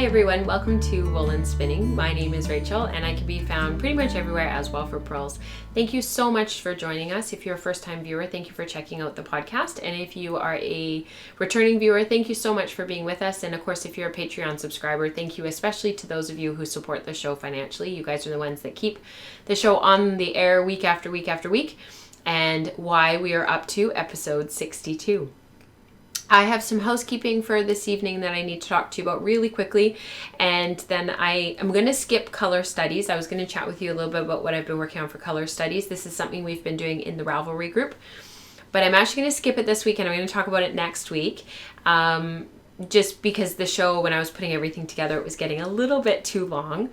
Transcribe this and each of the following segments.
Hi everyone, welcome to Woolen Spinning. My name is Rachel and I can be found pretty much everywhere as well for pearls. Thank you so much for joining us. If you're a first-time viewer, thank you for checking out the podcast. And if you are a returning viewer, thank you so much for being with us. And of course, if you're a Patreon subscriber, thank you especially to those of you who support the show financially. You guys are the ones that keep the show on the air week after week after week, and why we are up to episode 62. I have some housekeeping for this evening that I need to talk to you about really quickly, and then I am going to skip color studies. I was going to chat with you a little bit about what I've been working on for color studies. This is something we've been doing in the Ravelry group, but I'm actually going to skip it this week and I'm going to talk about it next week, just because the show, when I was putting everything together, it was getting a little bit too long.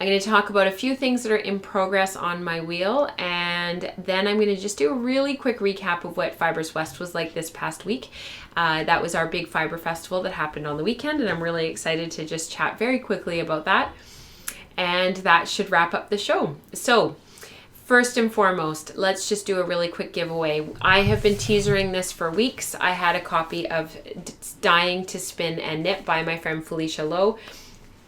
I'm going to talk about a few things that are in progress on my wheel, and then I'm going to just do a really quick recap of what Fibres West was like this past week. That was our big fiber festival that happened on the weekend, and I'm really excited to just chat very quickly about that. And that should wrap up the show. So, first and foremost, let's just do a really quick giveaway. I have been teasering this for weeks. I had a copy of Dying to Spin and Knit by my friend Felicia Lowe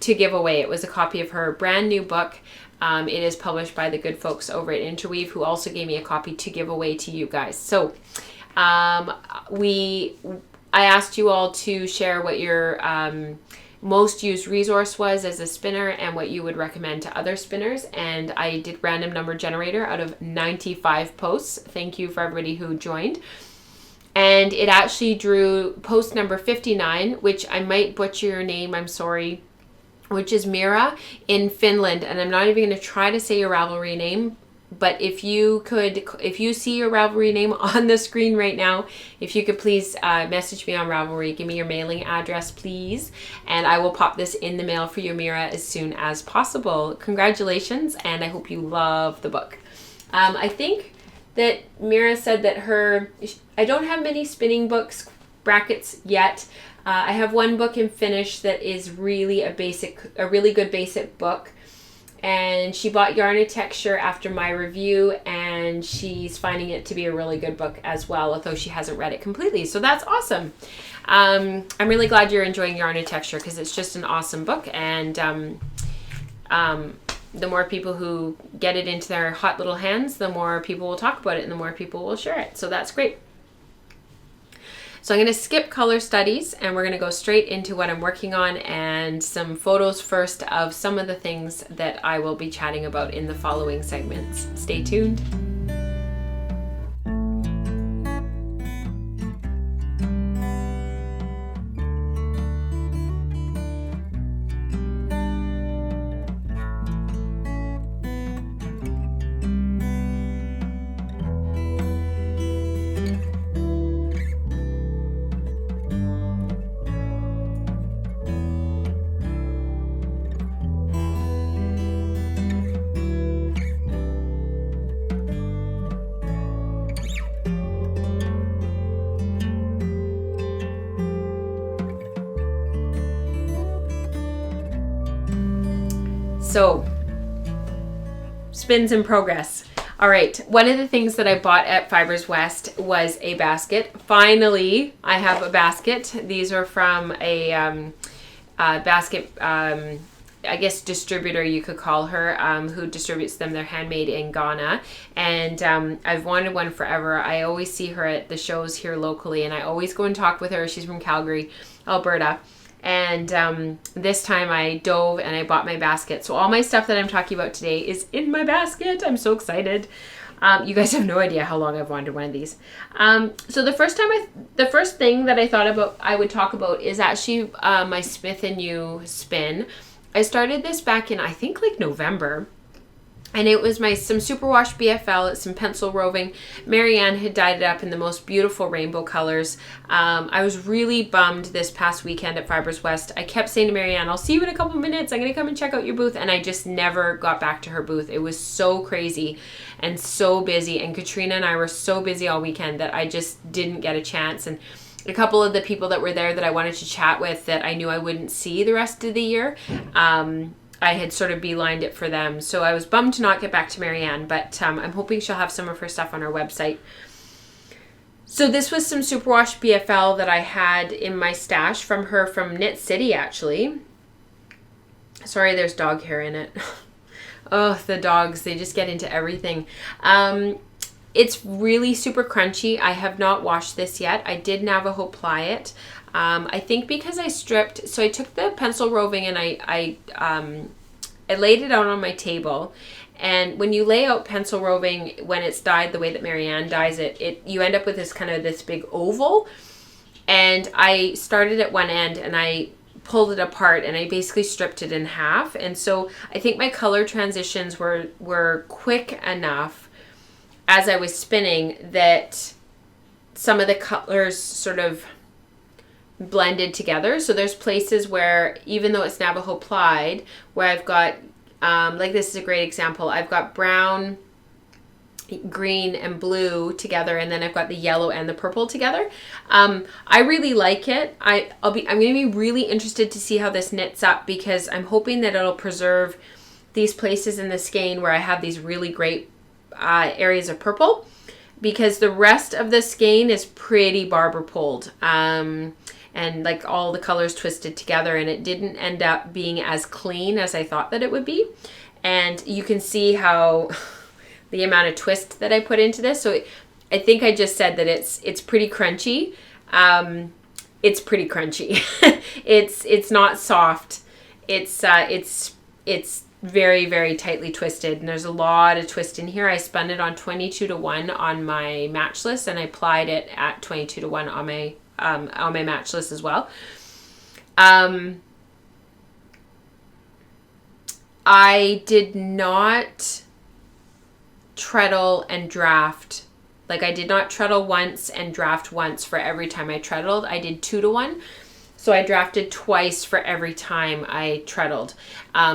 to give away. It was a copy of her brand new book. It is published by the good folks over at Interweave, who also gave me a copy to give away to you guys. So I asked you all to share what your most used resource was as a spinner and what you would recommend to other spinners, and I did random number generator out of 95 posts. Thank you for everybody who joined. And it actually drew post number 59, which I might butcher your name, I'm sorry, which is Mira in Finland. And I'm not even going to try to say your Ravelry name, but if you see your Ravelry name on the screen right now, if you could please message me on Ravelry, give me your mailing address, please, and I will pop this in the mail for you, Mira, as soon as possible. Congratulations, and I hope you love the book. I think that Mira said that I don't have many spinning books brackets yet. I have one book in Finnish that is really a really good basic book, and she bought Yarn Texture after my review, and she's finding it to be a really good book as well, although she hasn't read it completely, so that's awesome. I'm really glad you're enjoying Yarn Texture because it's just an awesome book, and the more people who get it into their hot little hands, the more people will talk about it and the more people will share it, so that's great. So I'm going to skip color studies and we're going to go straight into what I'm working on and some photos first of some of the things that I will be chatting about in the following segments. Stay tuned. So, spins in progress. All right, one of the things that I bought at Fibres West was a basket. Finally, I have a basket. These are from a basket, I guess distributor you could call her, who distributes them. They're handmade in Ghana, and I've wanted one forever. I always see her at the shows here locally, and I always go and talk with her. She's from Calgary, Alberta. And this time I dove and I bought my basket. So all my stuff that I'm talking about today is in my basket. I'm so excited. You guys have no idea how long I've wanted one of these. So the first thing that I thought about I would talk about is actually my Smith & New spin. I started this back in, I think, like November. And it was some superwash BFL, some pencil roving. Marianne had dyed it up in the most beautiful rainbow colors. I was really bummed this past weekend at Fibres West. I kept saying to Marianne, I'll see you in a couple minutes. I'm going to come and check out your booth. And I just never got back to her booth. It was so crazy and so busy. And Katrina and I were so busy all weekend that I just didn't get a chance. And a couple of the people that were there that I wanted to chat with that I knew I wouldn't see the rest of the year, I had sort of beelined it for them. So I was bummed to not get back to Marianne, but I'm hoping she'll have some of her stuff on her website. So this was some superwash BFL that I had in my stash from her from Knit City, actually. Sorry, there's dog hair in it. Oh, the dogs, they just get into everything. It's really super crunchy. I have not washed this yet. I did Navajo ply it. I think because I stripped, so I took the pencil roving and I laid it out on my table. And when you lay out pencil roving, when it's dyed the way that Marianne dyes it, you end up with this kind of this big oval. And I started at one end and I pulled it apart and I basically stripped it in half. And so I think my color transitions were quick enough as I was spinning that some of the colors sort of blended together. So there's places where, even though it's Navajo plied, where I've got, like this is a great example, I've got brown, green, and blue together, and then I've got the yellow and the purple together. I really like it. I'm going to be really interested to see how this knits up, because I'm hoping that it'll preserve these places in the skein where I have these really great areas of purple, because the rest of the skein is pretty barber pulled. And like all the colors twisted together, and it didn't end up being as clean as I thought that it would be. And you can see how the amount of twist that I put into this. So I think I just said that it's pretty crunchy. It's pretty crunchy. It's not soft. It's very, very tightly twisted, and there's a lot of twist in here. I spun it on 22-1 on my matchless, and I plied it at 22-1 on my matchless as well. I did not treadle and draft. Like, I did not treadle once and draft once for every time I treadled. I did 2-1. So I drafted twice for every time I treadled.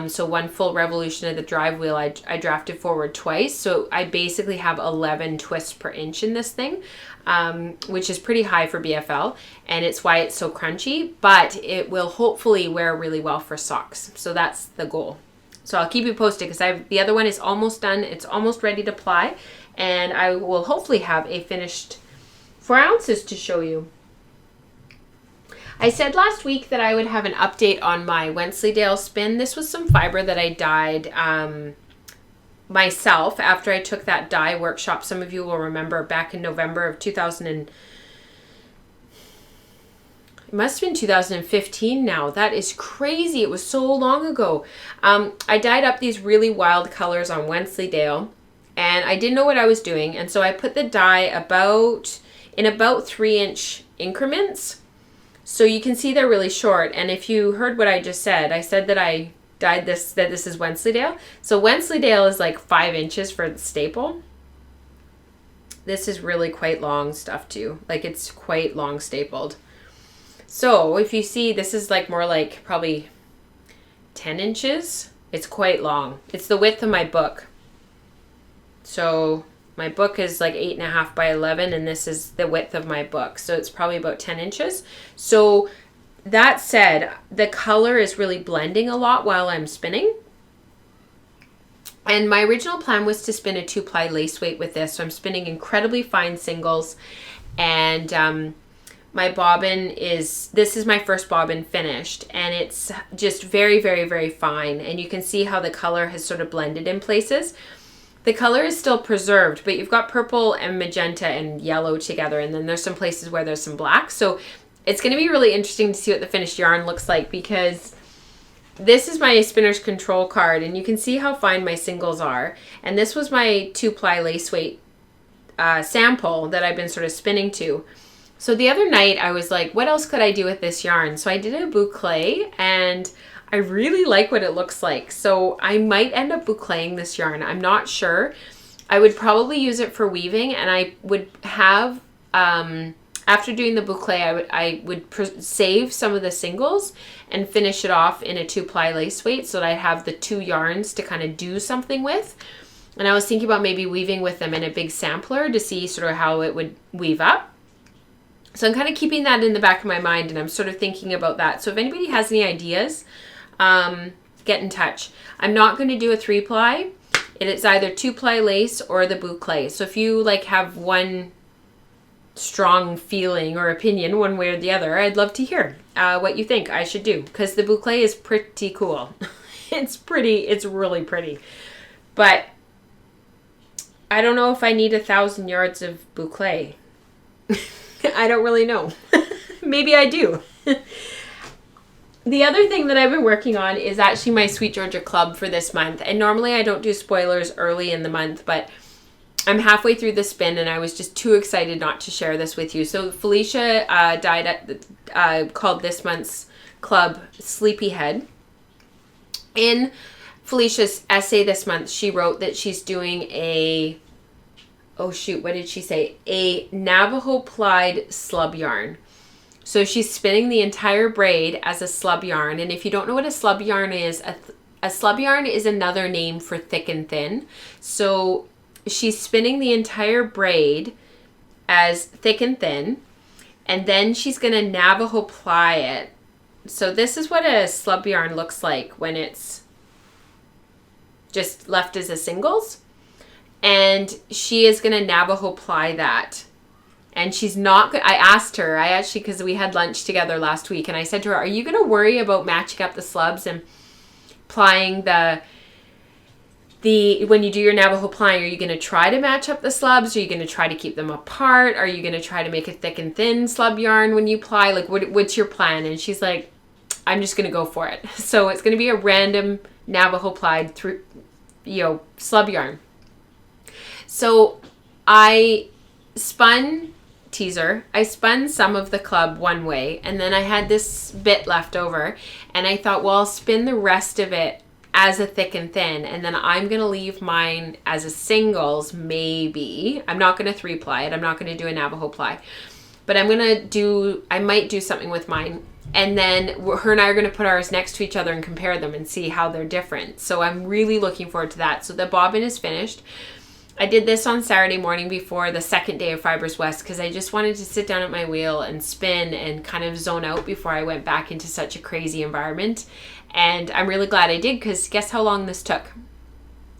So one full revolution of the drive wheel, I drafted forward twice. So I basically have 11 twists per inch in this thing, which is pretty high for BFL. And it's why it's so crunchy, but it will hopefully wear really well for socks. So that's the goal. So I'll keep you posted, because the other one is almost done. It's almost ready to ply. And I will hopefully have a finished 4 ounces to show you. I said last week that I would have an update on my Wensleydale spin. This was some fiber that I dyed myself after I took that dye workshop. Some of you will remember back in November of 2000 it must have been 2015 now. That is crazy. It was so long ago. I dyed up these really wild colors on Wensleydale, and I didn't know what I was doing. And so I put the dye in about 3-inch increments. So you can see they're really short. And if you heard what I just said, I said that I dyed this, that this is Wensleydale. So Wensleydale is like 5 inches for the staple. This is really quite long stuff too. Like, it's quite long stapled. So if you see, this is like more like probably 10 inches. It's quite long. It's the width of my book. So my book is like 8.5 by 11, and this is the width of my book. So it's probably about 10 inches. So that said, the color is really blending a lot while I'm spinning. And my original plan was to spin a 2-ply lace weight with this. So I'm spinning incredibly fine singles. And my bobbin this is my first bobbin finished. And it's just very, very, very fine. And you can see how the color has sort of blended in places. The color is still preserved, but you've got purple and magenta and yellow together, and then there's some places where there's some black. So it's going to be really interesting to see what the finished yarn looks like, because this is my spinner's control card, and you can see how fine my singles are. And this was my 2-ply lace weight sample that I've been sort of spinning to. So the other night I was like, what else could I do with this yarn? So I did a boucle, and I really like what it looks like. So I might end up boucling this yarn. I'm not sure. I would probably use it for weaving, and I would have, after doing the boucle, I would save some of the singles and finish it off in a 2-ply lace weight, so that I'd have the 2 yarns to kind of do something with. And I was thinking about maybe weaving with them in a big sampler to see sort of how it would weave up. So I'm kind of keeping that in the back of my mind, and I'm sort of thinking about that. So if anybody has any ideas, get in touch. I'm not going to do a 3-ply. It is either 2-ply lace or the boucle. So if you like have one strong feeling or opinion one way or the other, I'd love to hear what you think I should do, because the boucle is pretty cool. It's really pretty. But I don't know if I need 1,000 yards of boucle. I don't really know. Maybe I do. The other thing that I've been working on is actually my Sweet Georgia Club for this month. And normally I don't do spoilers early in the month, but I'm halfway through the spin and I was just too excited not to share this with you. So Felicia called this month's club Sleepyhead. In Felicia's essay this month, she wrote that she's doing a Navajo plied slub yarn. So she's spinning the entire braid as a slub yarn. And if you don't know what a slub yarn is, a slub yarn is another name for thick and thin. So she's spinning the entire braid as thick and thin. And then she's going to Navajo ply it. So this is what a slub yarn looks like when it's just left as a singles. And she is going to Navajo ply that. And she's not, I asked her, because we had lunch together last week, and I said to her, are you going to worry about matching up the slubs and plying when you do your Navajo plying, are you going to try to match up the slubs? Are you going to try to keep them apart? Are you going to try to make a thick and thin slub yarn when you ply? Like, what's your plan? And she's like, I'm just going to go for it. So it's going to be a random Navajo plied slub yarn. So I spun some of the club one way, and then I had this bit left over, and I thought, well, I'll spin the rest of it as a thick and thin, and then I'm going to leave mine as a singles, maybe. I'm not going to 3-ply it. I'm not going to do a Navajo ply, but I might do something with mine, and then her and I are going to put ours next to each other and compare them and see how they're different. So I'm really looking forward to that. So the bobbin is finished. I did this on Saturday morning before the second day of Fibres West because I just wanted to sit down at my wheel and spin and kind of zone out before I went back into such a crazy environment. And I'm really glad I did, because guess how long this took?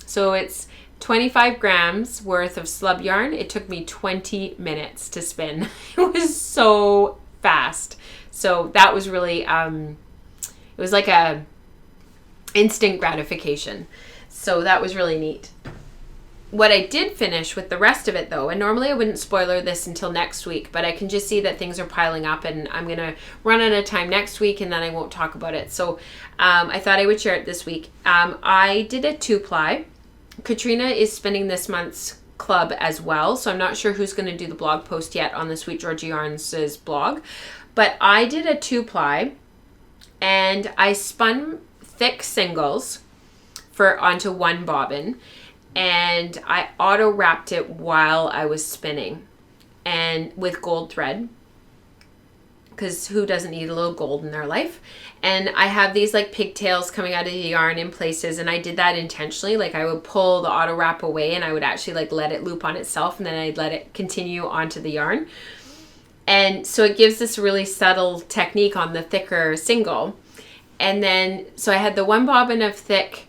So it's 25 grams worth of slub yarn. It took me 20 minutes to spin. It was so fast. So that was really, it was like a instant gratification. So that was really neat. What I did finish with the rest of it, though, and normally I wouldn't spoiler this until next week, but I can just see that things are piling up and I'm going to run out of time next week and then I won't talk about it. So I thought I would share it this week. I did a 2-ply. Katrina is spinning this month's club as well, so I'm not sure who's going to do the blog post yet on the Sweet Georgia Yarns' blog, but I did a 2-ply and I spun thick singles onto one bobbin. And I auto wrapped it while I was spinning, and with gold thread, because who doesn't need a little gold in their life? And I have these like pigtails coming out of the yarn in places, and I did that intentionally. Like I would pull the auto wrap away and I would actually like let it loop on itself, and then I'd let it continue onto the yarn. And so it gives this really subtle technique on the thicker single. And then, so I had the one bobbin of thick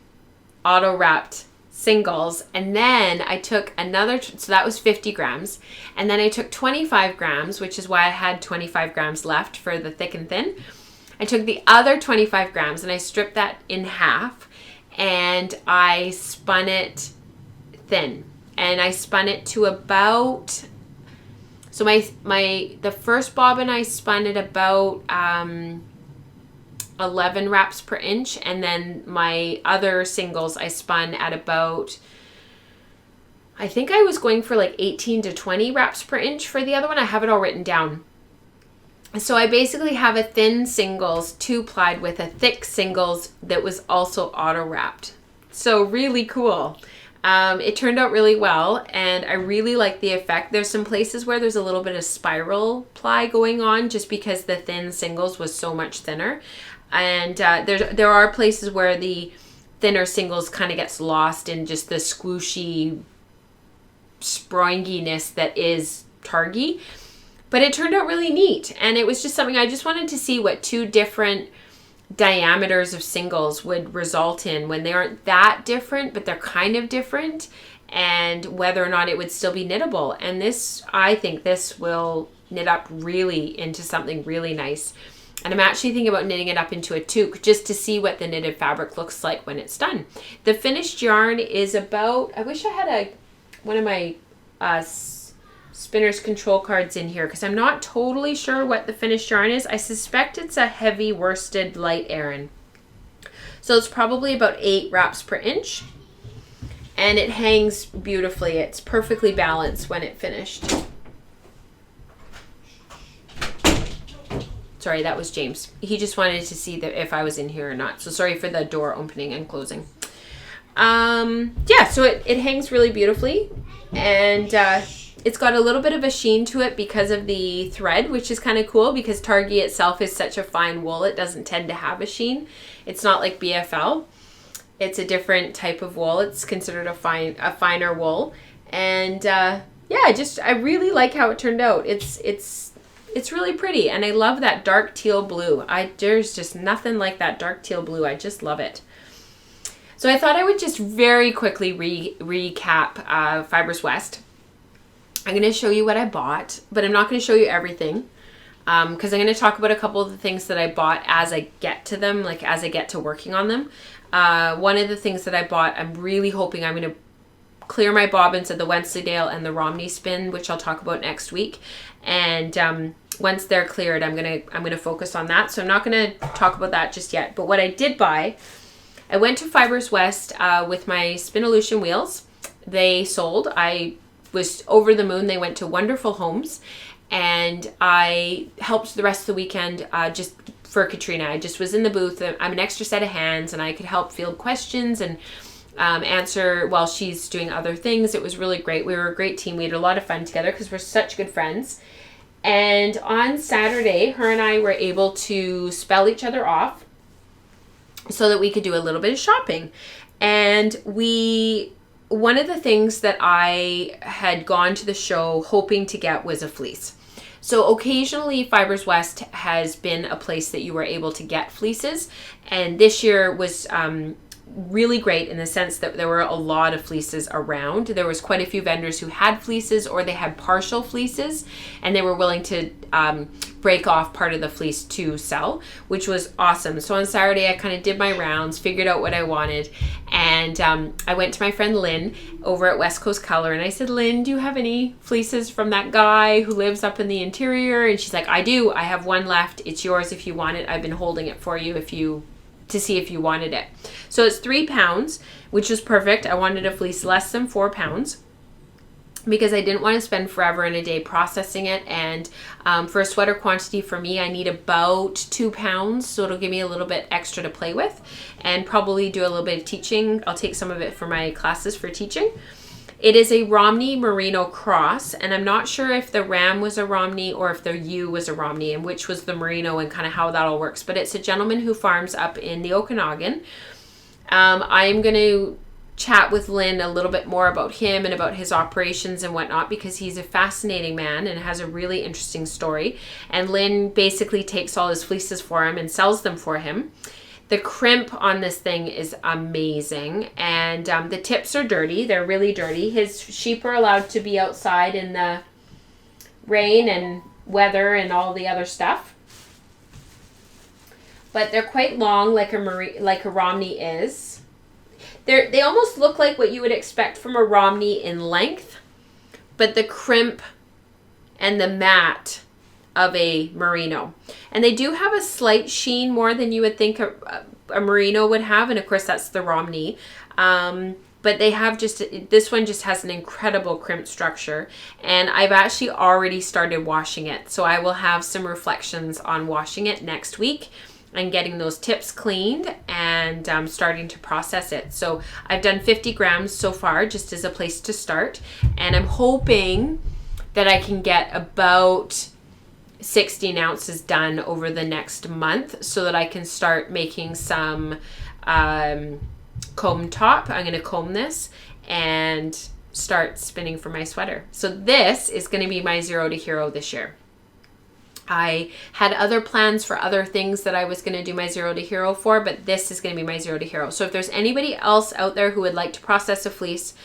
auto wrapped singles, and then I took another, so that was 50 grams, and then I took 25 grams, which is why I had 25 grams left for the thick and thin. I took the other 25 grams and I stripped that in half and I spun it thin, and I spun it to about, so the first bobbin I spun at about 11 wraps per inch, and then my other singles I spun at about, I think I was going for like 18 to 20 wraps per inch for the other one. I have it all written down. So I basically have a thin singles 2-plied with a thick singles that was also auto wrapped. So really cool. It turned out really well, and I really like the effect. There's some places where there's a little bit of spiral ply going on just because the thin singles was so much thinner. And there are places where the thinner singles kind of gets lost in just the squishy springiness that is Targhee. But it turned out really neat, and it was just something I just wanted to see what 2 different diameters of singles would result in when they aren't that different, but they're kind of different, and whether or not it would still be knittable. And this, I think this will knit up really into something really nice. And I'm actually thinking about knitting it up into a toque just to see what the knitted fabric looks like when it's done. The finished yarn is about, I wish I had one of my spinner's control cards in here because I'm not totally sure what the finished yarn is. I suspect it's a heavy worsted light Aran. So it's probably about 8 wraps per inch. And it hangs beautifully. It's perfectly balanced when it finished. Sorry, that was James. He just wanted to see if I was in here or not. So sorry for the door opening and closing. Yeah, so it hangs really beautifully. And it's got a little bit of a sheen to it because of the thread, which is kind of cool because Targhee itself is such a fine wool. It doesn't tend to have a sheen. It's not like BFL. It's a different type of wool. It's considered a finer wool. And yeah, I really like how it turned out. It's really pretty, and I love that dark teal blue. There's just nothing like that dark teal blue. I just love it. So I thought I would just very quickly recap Fibres West. I'm going to show you what I bought, but I'm not going to show you everything because I'm going to talk about a couple of the things that I bought as I get to them, like as I get to working on them. One of the things that I bought, I'm really hoping I'm going to clear my bobbins of the Wensleydale and the Romney spin, which I'll talk about next week. And once they're cleared, I'm gonna focus on that. So I'm not gonna talk about that just yet. But what I did buy, I went to Fibres West with my Spinolution wheels. They sold. I was over the moon. They went to wonderful homes, and I helped the rest of the weekend just for Katrina. I just was in the booth. I'm an extra set of hands, and I could help field questions and answer while she's doing other things. It was really great. We were a great team. We had a lot of fun together because we're such good friends. And on Saturday, her and I were able to spell each other off so that we could do a little bit of shopping. And one of the things that I had gone to the show hoping to get was a fleece. So occasionally Fibres West has been a place that you were able to get fleeces. And this year was really great in the sense that there were a lot of fleeces around. There was quite a few vendors who had fleeces or they had partial fleeces, and they were willing to break off part of the fleece to sell, which was awesome. So on Saturday I kind of did my rounds, figured out what I wanted, and I went to my friend Lynn over at West Coast Color, and I said, Lynn, do you have any fleeces from that guy who lives up in the interior? And she's like, I do. I have one left. It's yours if you want it. I've been holding it for you to see if you wanted it. So it's 3 pounds, which is perfect. I wanted a fleece less than 4 pounds because I didn't want to spend forever in a day processing it. And for a sweater quantity for me, I need about 2 pounds. So it'll give me a little bit extra to play with and probably do a little bit of teaching. I'll take some of it for my classes for teaching. It is a Romney Merino cross, and I'm not sure if the Ram was a Romney or if the U was a Romney and which was the Merino and kind of how that all works. But it's a gentleman who farms up in the Okanagan. I'm going to chat with Lynn a little bit more about him and about his operations and whatnot because he's a fascinating man and has a really interesting story. And Lynn basically takes all his fleeces for him and sells them for him. The crimp on this thing is amazing, and the tips are dirty. They're really dirty. His sheep are allowed to be outside in the rain and weather and all the other stuff. But they're quite long, like a Romney is. They almost look like what you would expect from a Romney in length, but the crimp and the mat of a merino. And they do have a slight sheen more than you would think a merino would have, and of course that's the Romney. But they have this one just has an incredible crimp structure, and I've actually already started washing it. So I will have some reflections on washing it next week and getting those tips cleaned and starting to process it. So I've done 50 grams so far just as a place to start, and I'm hoping that I can get about 16 ounces done over the next month so that I can start making some comb top. I'm going to comb this and start spinning for my sweater. So this is going to be my zero to hero this year. I had other plans for other things that I was going to do my zero to hero for, but this is going to be my zero to hero. So if there's anybody else out there who would like to process a fleece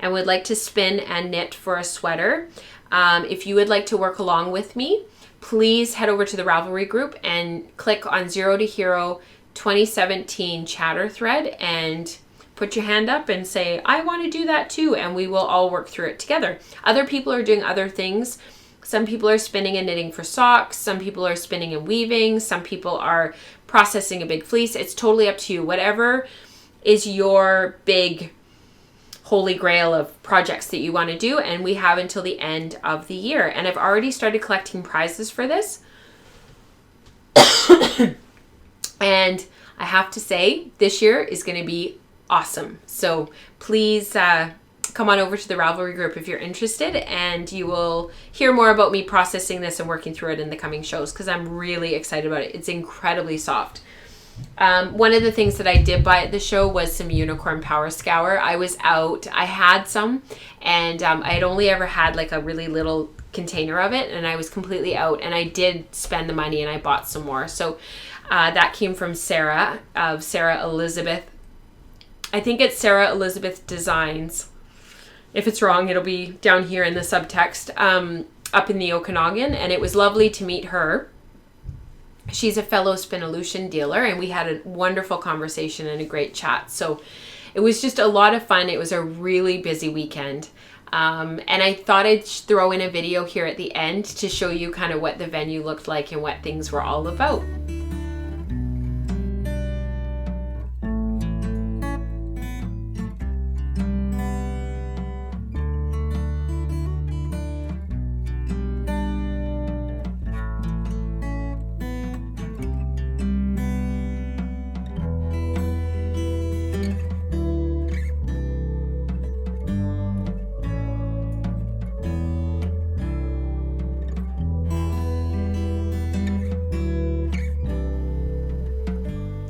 and would like to spin and knit for a sweater, if you would like to work along with me, please head over to the Ravelry group and click on Zero to Hero 2017 chatter thread and put your hand up and say, I want to do that too, and we will all work through it together. Other people are doing other things. Some people are spinning and knitting for socks. Some people are spinning and weaving. Some people are processing a big fleece. It's totally up to you. Whatever is your big holy grail of projects that you want to do, and we have until the end of the year. And I've already started collecting prizes for this. And I have to say, this year is going to be awesome. So please come on over to the Ravelry group if you're interested, and you will hear more about me processing this and working through it in the coming shows, because I'm really excited about it. It's incredibly soft. One of the things that I did buy at the show was some Unicorn Power Scour. I was out, I had some, and I had only ever had like a really little container of it, and I was completely out, and I did spend the money and I bought some more. So that came from Sarah, of Sarah Elizabeth. I think it's Sarah Elizabeth Designs. If it's wrong, it'll be down here in the subtext, up in the Okanagan, and it was lovely to meet her. She's a fellow Spinolution dealer, and we had a wonderful conversation and a great chat. So it was just a lot of fun. It was a really busy weekend. And I thought I'd throw in a video here at the end to show you kind of what the venue looked like and what things were all about.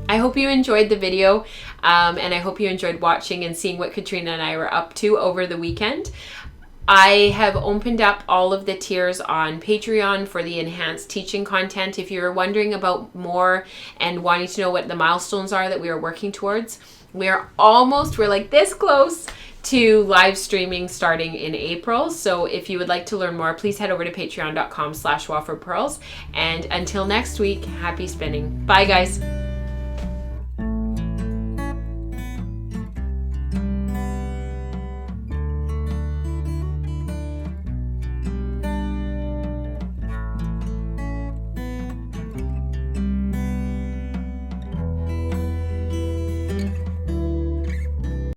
I hope you enjoyed the video, and I hope you enjoyed watching and seeing what Katrina and I were up to over the weekend. I have opened up all of the tiers on Patreon for the enhanced teaching content. If you're wondering about more and wanting to know what the milestones are that we are working towards, we're like this close to live streaming starting in April. So if you would like to learn more, please head over to patreon.com/wafflepearls. And until next week, happy spinning. Bye guys.